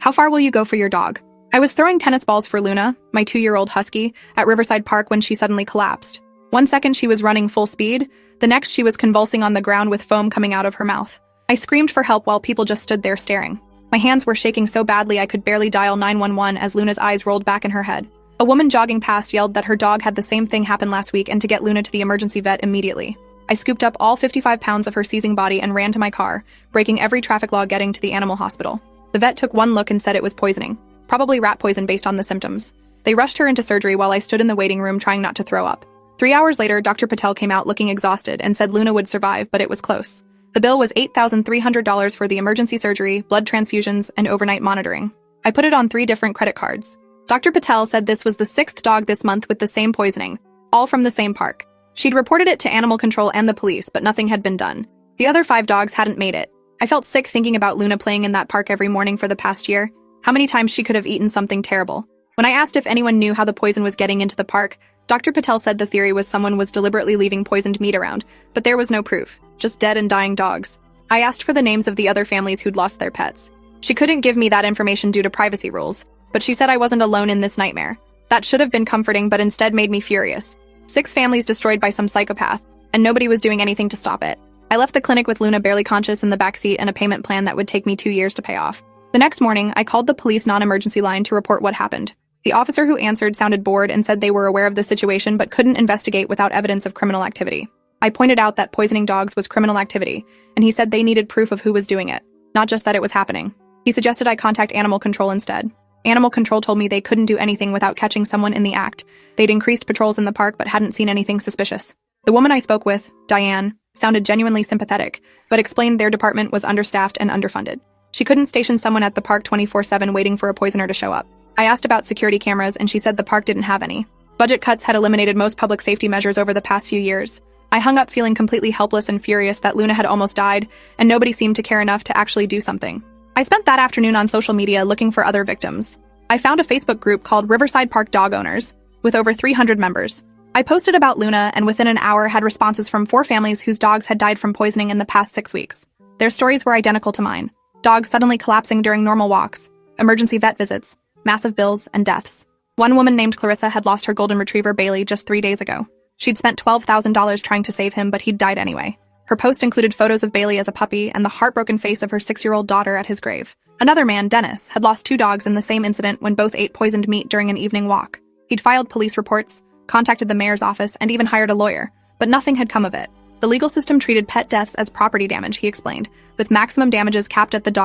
How far will you go for your dog? I was throwing tennis balls for Luna, my 2-year-old husky, at Riverside Park when she suddenly collapsed. One second she was running full speed, the next she was convulsing on the ground with foam coming out of her mouth. I screamed for help while people just stood there staring. My hands were shaking so badly I could barely dial 911 as Luna's eyes rolled back in her head. A woman jogging past yelled that her dog had the same thing happen last week and to get Luna to the emergency vet immediately. I scooped up all 55 pounds of her seizing body and ran to my car, breaking every traffic law getting to the animal hospital. The vet took one look and said it was poisoning. Probably rat poison based on the symptoms. They rushed her into surgery while I stood in the waiting room trying not to throw up. 3 hours later, Dr. Patel came out looking exhausted and said Luna would survive, but it was close. The bill was $8,300 for the emergency surgery, blood transfusions, and overnight monitoring. I put it on 3 different credit cards. Dr. Patel said this was the 6th dog this month with the same poisoning, all from the same park. She'd reported it to animal control and the police, but nothing had been done. The other 5 dogs hadn't made it. I felt sick thinking about Luna playing in that park every morning for the past year. How many times she could have eaten something terrible. When I asked if anyone knew how the poison was getting into the park, Dr. Patel said the theory was someone was deliberately leaving poisoned meat around, but there was no proof, just dead and dying dogs. I asked for the names of the other families who'd lost their pets. She couldn't give me that information due to privacy rules, but she said I wasn't alone in this nightmare. That should have been comforting, but instead made me furious. 6 families destroyed by some psychopath, and nobody was doing anything to stop it. I left the clinic with Luna barely conscious in the backseat and a payment plan that would take me 2 years to pay off. The next morning, I called the police non-emergency line to report what happened. The officer who answered sounded bored and said they were aware of the situation but couldn't investigate without evidence of criminal activity. I pointed out that poisoning dogs was criminal activity, and he said they needed proof of who was doing it, not just that it was happening. He suggested I contact animal control instead. Animal control told me they couldn't do anything without catching someone in the act. They'd increased patrols in the park but hadn't seen anything suspicious. The woman I spoke with, Diane, sounded genuinely sympathetic, but explained their department was understaffed and underfunded. She couldn't station someone at the park 24/7 waiting for a poisoner to show up. I asked about security cameras and she said the park didn't have any. Budget cuts had eliminated most public safety measures over the past few years. I hung up feeling completely helpless and furious that Luna had almost died, and nobody seemed to care enough to actually do something. I spent that afternoon on social media looking for other victims. I found a Facebook group called Riverside Park Dog Owners, with over 300 members. I posted about Luna and within an hour had responses from 4 families whose dogs had died from poisoning in the past 6 weeks. Their stories were identical to mine. Dogs suddenly collapsing during normal walks, emergency vet visits, massive bills, and deaths. One woman named Clarissa had lost her golden retriever Bailey just 3 days ago. She'd spent $12,000 trying to save him, but he'd died anyway. Her post included photos of Bailey as a puppy and the heartbroken face of her 6-year-old daughter at his grave. Another man, Dennis, had lost 2 dogs in the same incident when both ate poisoned meat during an evening walk. He'd filed police reports, contacted the mayor's office, and even hired a lawyer, but nothing had come of it. The legal system treated pet deaths as property damage, he explained, with maximum damages capped at the dog